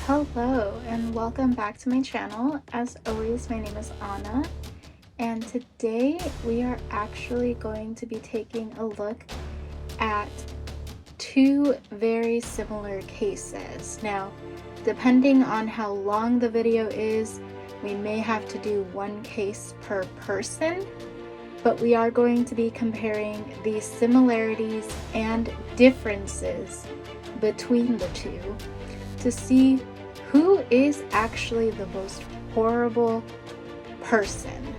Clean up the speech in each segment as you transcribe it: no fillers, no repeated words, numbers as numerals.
Hello and welcome back to my channel. As always, my name is Anna, and today we are actually going to be taking a look at two very similar cases. Now, depending on how long the video is, we may have to do one case per person, but we are going to be comparing the similarities and differences between the two to see who is actually the most horrible person,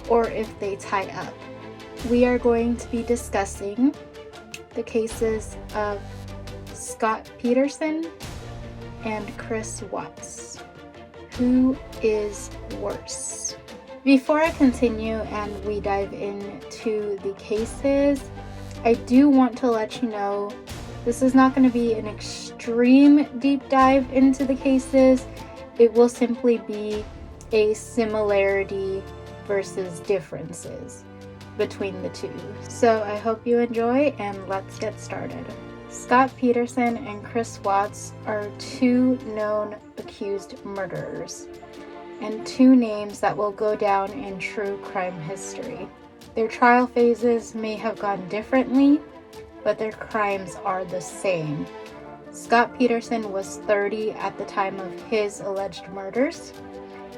or if they tie up. We are going to be discussing the cases of Scott Peterson and Chris Watts. Who is worse? Before I continue and we dive into the cases, I do want to let you know this is not going to be an extreme deep dive into the cases. It will simply be a similarity versus differences between the two. So I hope you enjoy, and let's get started. Scott Peterson and Chris Watts are two known accused murderers, and two names that will go down in true crime history. Their trial phases may have gone differently, but their crimes are the same. Scott Peterson was 30 at the time of his alleged murders.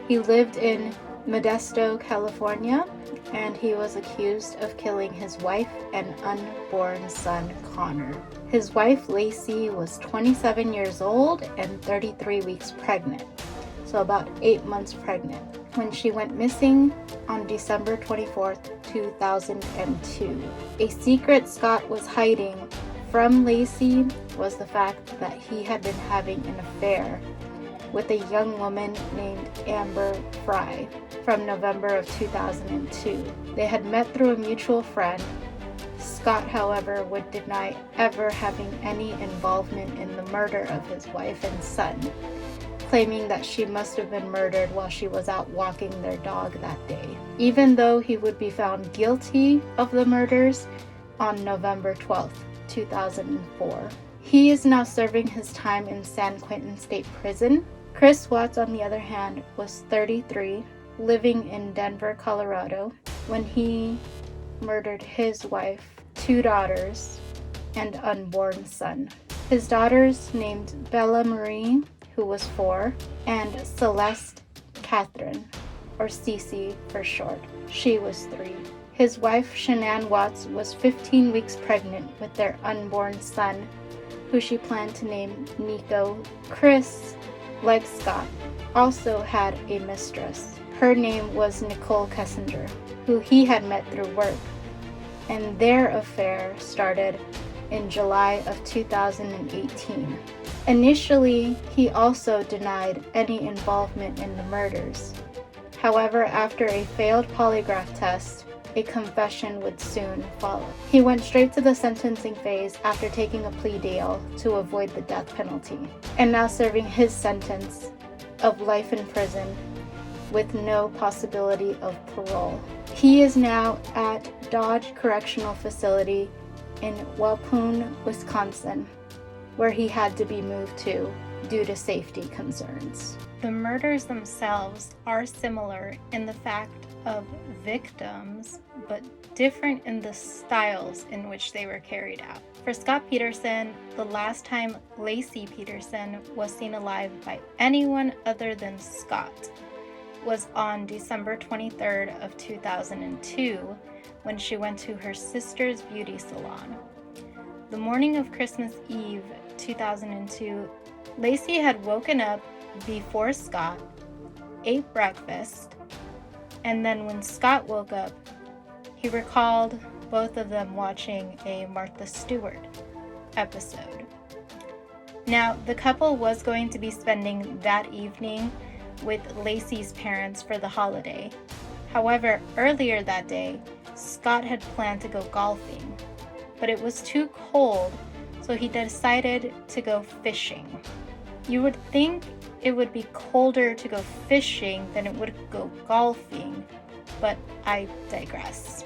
He lived in Modesto, California, and he was accused of killing his wife and unborn son, Connor. His wife, Laci, was 27 years old and 33 weeks pregnant, so about 8 months pregnant, when she went missing on December 24th, 2002. A secret Scott was hiding from Laci was the fact that he had been having an affair with a young woman named Amber Fry from November of 2002. They had met through a mutual friend. Scott, however, would deny ever having any involvement in the murder of his wife and son, claiming that she must have been murdered while she was out walking their dog that day, even though he would be found guilty of the murders on November 12th, 2004. He is now serving his time in San Quentin State Prison. Chris Watts, on the other hand, was 33, living in Denver, Colorado, when he murdered his wife, 2 daughters, and unborn son. His daughters, named Bella Marie, who was 4, and Celeste Catherine, or Cece for short. She was 3. His wife, Shanann Watts, was 15 weeks pregnant with their unborn son, who she planned to name Nico. Chris, like Scott, also had a mistress. Her name was Nicole Kessinger, who he had met through work, and their affair started in July of 2018. Initially, he also denied any involvement in the murders. However, after a failed polygraph test, a confession would soon follow. He went straight to the sentencing phase after taking a plea deal to avoid the death penalty, and now serving his sentence of life in prison with no possibility of parole. He is now at Dodge Correctional Facility in Waupun, Wisconsin, where he had to be moved to due to safety concerns. The murders themselves are similar in the fact of victims, but different in the styles in which they were carried out. For Scott Peterson, the last time Laci Peterson was seen alive by anyone other than Scott was on December 23rd of 2002, when she went to her sister's beauty salon. The morning of Christmas Eve 2002, Laci had woken up before Scott, ate breakfast, and then when Scott woke up, he recalled both of them watching a Martha Stewart episode. Now, the couple was going to be spending that evening with Laci's parents for the holiday. However, earlier that day, Scott had planned to go golfing, but it was too cold, so he decided to go fishing. You would think it would be colder to go fishing than it would go golfing, but I digress.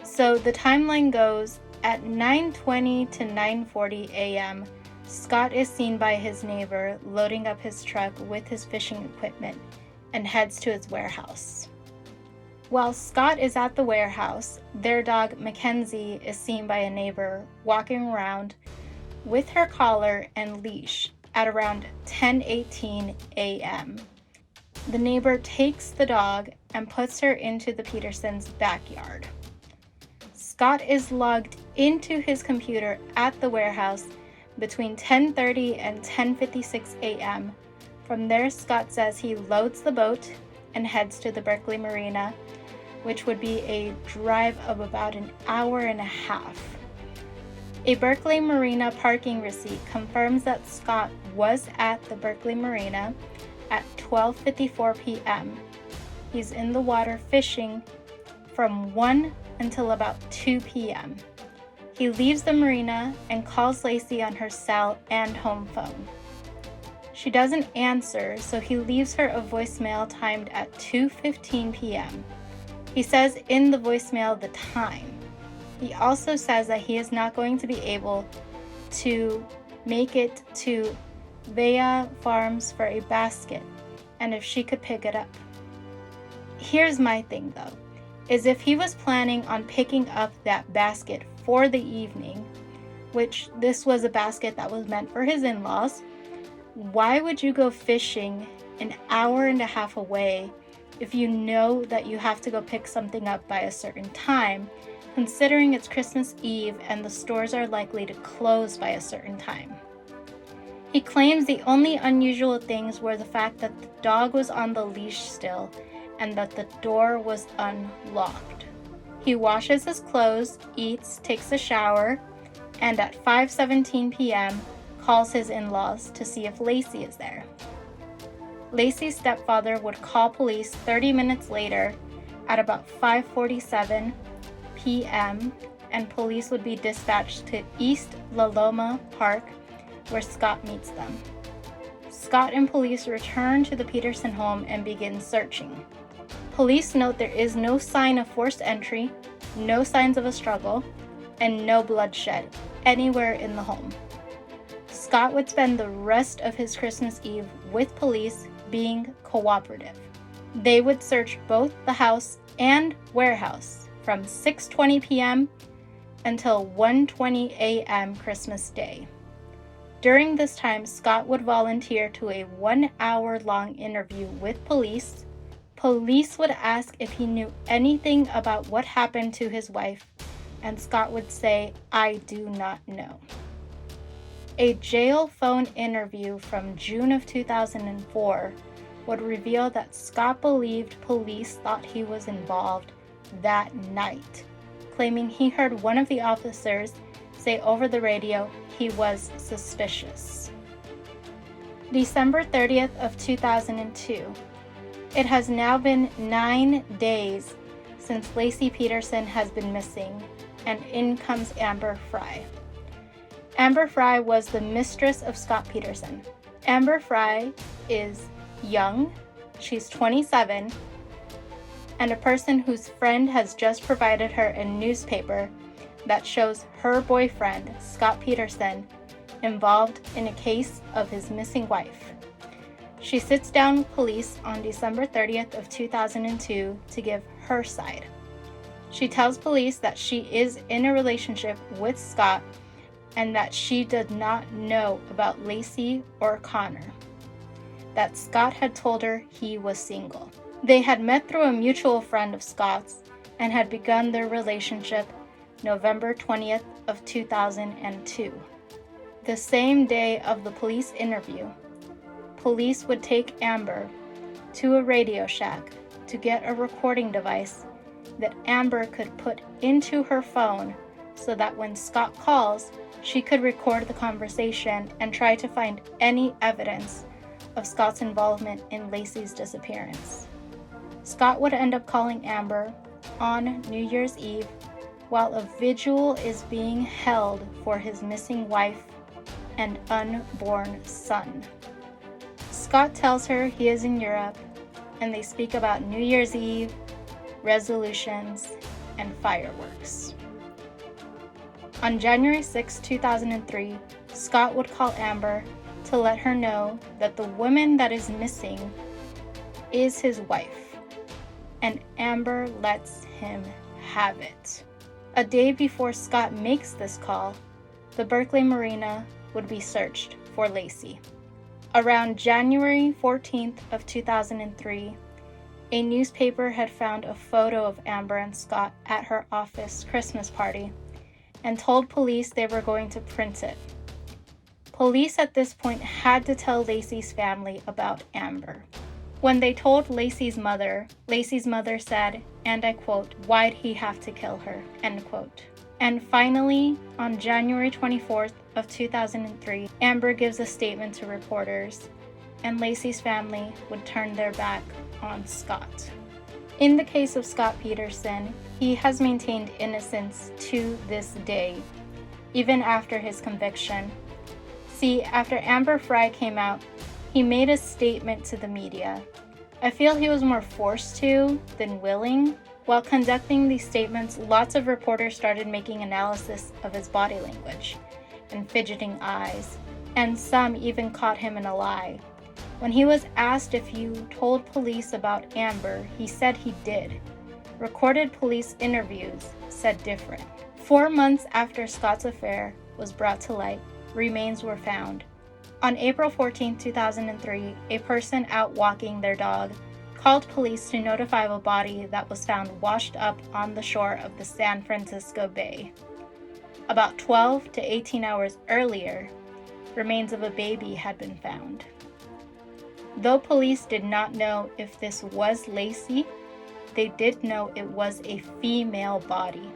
So the timeline goes, at 9:20 to 9:40 a.m., Scott is seen by his neighbor loading up his truck with his fishing equipment and heads to his warehouse. While Scott is at the warehouse, their dog Mackenzie is seen by a neighbor walking around with her collar and leash at around 10:18 a.m. The neighbor takes the dog and puts her into the Petersons' backyard. Scott is logged into his computer at the warehouse between 10:30 and 10:56 a.m. From there, Scott says he loads the boat and heads to the Berkeley Marina, which would be a drive of about an hour and a half. A Berkeley Marina parking receipt confirms that Scott was at the Berkeley Marina at 12:54 p.m. He's in the water fishing from 1 until about 2 p.m. He leaves the marina and calls Laci on her cell and home phone. She doesn't answer, so he leaves her a voicemail timed at 2:15 p.m. He says in the voicemail the time. He also says that he is not going to be able to make it to Vea Farms for a basket, and if she could pick it up. Here's my thing though, is if he was planning on picking up that basket for the evening, which this was a basket that was meant for his in-laws, why would you go fishing an hour and a half away if you know that you have to go pick something up by a certain time, considering it's Christmas Eve and the stores are likely to close by a certain time? He claims the only unusual things were the fact that the dog was on the leash still and that the door was unlocked. He washes his clothes, eats, takes a shower, and at 5:17 p.m. calls his in-laws to see if Laci is there. Laci's stepfather would call police 30 minutes later at about 5:47 p.m. and police would be dispatched to East La Loma Park where Scott meets them. Scott and police return to the Peterson home and begin searching. Police note there is no sign of forced entry, no signs of a struggle, and no bloodshed anywhere in the home. Scott would spend the rest of his Christmas Eve with police being cooperative. They would search both the house and warehouse from 6:20 p.m. until 1:20 a.m. Christmas Day. During this time, Scott would volunteer to a 1-hour-long interview with police. Police would ask if he knew anything about what happened to his wife, and Scott would say, "I do not know." A jail phone interview from June of 2004 would reveal that Scott believed police thought he was involved that night, claiming he heard one of the officers say over the radio he was suspicious. December 30th of 2002. It has now been 9 days since Laci Peterson has been missing, and in comes Amber Fry. Amber Fry was the mistress of Scott Peterson. Amber Fry is young, she's 27, and a person whose friend has just provided her a newspaper that shows her boyfriend, Scott Peterson, involved in a case of his missing wife. She sits down with police on December 30th of 2002 to give her side. She tells police that she is in a relationship with Scott and that she did not know about Laci or Connor, that Scott had told her he was single. They had met through a mutual friend of Scott's and had begun their relationship November 20th of 2002. The same day of the police interview, police would take Amber to a Radio Shack to get a recording device that Amber could put into her phone so that when Scott calls, she could record the conversation and try to find any evidence of Scott's involvement in Laci's disappearance. Scott would end up calling Amber on New Year's Eve while a vigil is being held for his missing wife and unborn son. Scott tells her he is in Europe, and they speak about New Year's Eve, resolutions, and fireworks. On January 6, 2003, Scott would call Amber to let her know that the woman that is missing is his wife, and Amber lets him have it. A day before Scott makes this call, the Berkeley Marina would be searched for Laci. Around January 14th of 2003, a newspaper had found a photo of Amber and Scott at her office Christmas party and told police they were going to print it. Police at this point had to tell Laci's family about Amber. When they told Laci's mother said, and I quote, "Why'd he have to kill her?" End quote. And finally, on January 24th of 2003, Amber gives a statement to reporters, and Laci's family would turn their back on Scott. In the case of Scott Peterson, he has maintained innocence to this day, even after his conviction. See, after Amber Frey came out, he made a statement to the media. I feel he was more forced to than willing. While conducting these statements, lots of reporters started making analysis of his body language and fidgeting eyes, and some even caught him in a lie. When he was asked if he told police about Amber, he said he did. Recorded police interviews said different. 4 months after Scott's affair was brought to light, remains were found. On April 14, 2003, a person out walking their dog called police to notify of a body that was found washed up on the shore of the San Francisco Bay. About 12 to 18 hours earlier, remains of a baby had been found. Though police did not know if this was Laci, they did know it was a female body.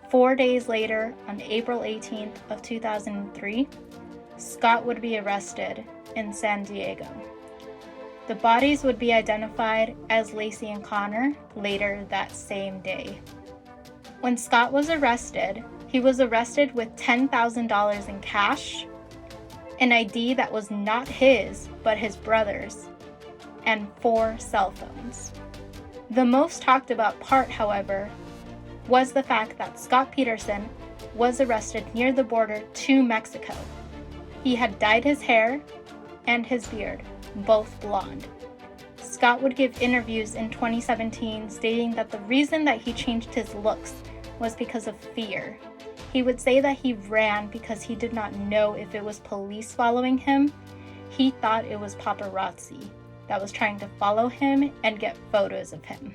4 days later, on April 18th of 2003, Scott would be arrested in San Diego. The bodies would be identified as Laci and Connor later that same day. When Scott was arrested, he was arrested with $10,000 in cash, an ID that was not his but his brother's, and 4 cell phones. The most talked about part, however, was the fact that Scott Peterson was arrested near the border to Mexico. He had dyed his hair and his beard, both blonde. Scott would give interviews in 2017 stating that the reason that he changed his looks was because of fear. He would say that he ran because he did not know if it was police following him. He thought it was paparazzi that was trying to follow him and get photos of him.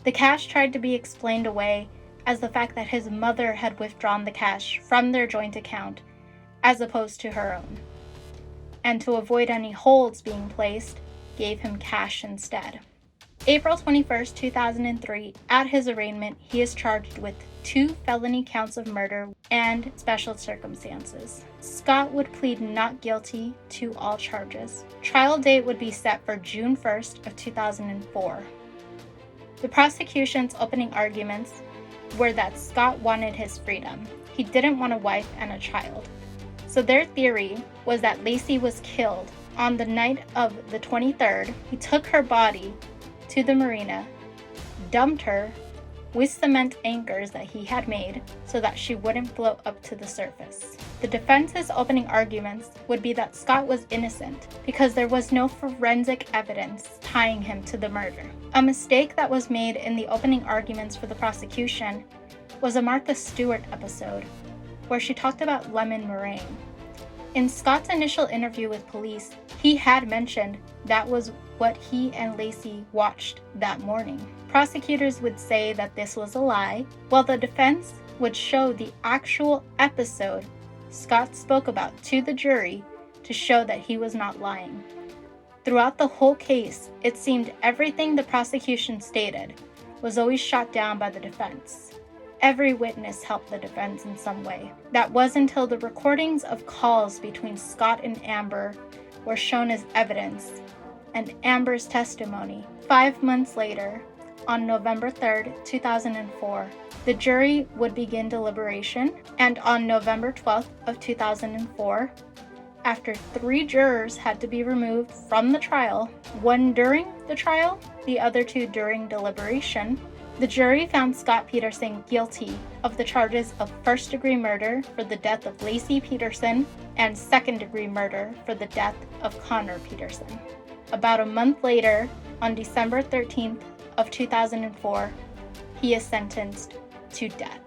The cash tried to be explained away as the fact that his mother had withdrawn the cash from their joint account as opposed to her own, and to avoid any holds being placed, gave him cash instead. April 21st, 2003, at his arraignment, he is charged with 2 felony counts of murder and special circumstances. Scott would plead not guilty to all charges. Trial date would be set for June 1st of 2004. The prosecution's opening arguments were that Scott wanted his freedom. He didn't want a wife and a child. So their theory was that Laci was killed on the night of the 23rd. He took her body to the marina, dumped her with cement anchors that he had made so that she wouldn't float up to the surface. The defense's opening arguments would be that Scott was innocent because there was no forensic evidence tying him to the murder. A mistake that was made in the opening arguments for the prosecution was a Martha Stewart episode where she talked about lemon meringue. In Scott's initial interview with police, he had mentioned that was what he and Laci watched that morning. Prosecutors would say that this was a lie, while the defense would show the actual episode Scott spoke about to the jury to show that he was not lying. Throughout the whole case, it seemed everything the prosecution stated was always shot down by the defense. Every witness helped the defense in some way. That was until the recordings of calls between Scott and Amber were shown as evidence, and Amber's testimony. 5 months later, on November 3rd, 2004, the jury would begin deliberation, and on November 12th of 2004, after 3 jurors had to be removed from the trial, 1 during the trial, the other 2 during deliberation, The jury found Scott Peterson guilty of the charges of first-degree murder for the death of Laci Peterson and second-degree murder for the death of Connor Peterson. About a month later, on December 13th of 2004, he is sentenced to death.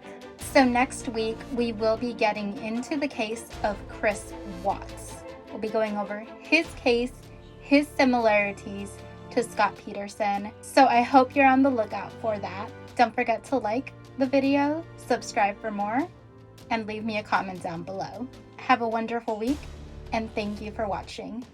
So next week, we will be getting into the case of Chris Watts. We'll be going over his case, his similarities to Scott Peterson. So I hope you're on the lookout for that. Don't forget to like the video, subscribe for more, and leave me a comment down below. Have a wonderful week, and thank you for watching.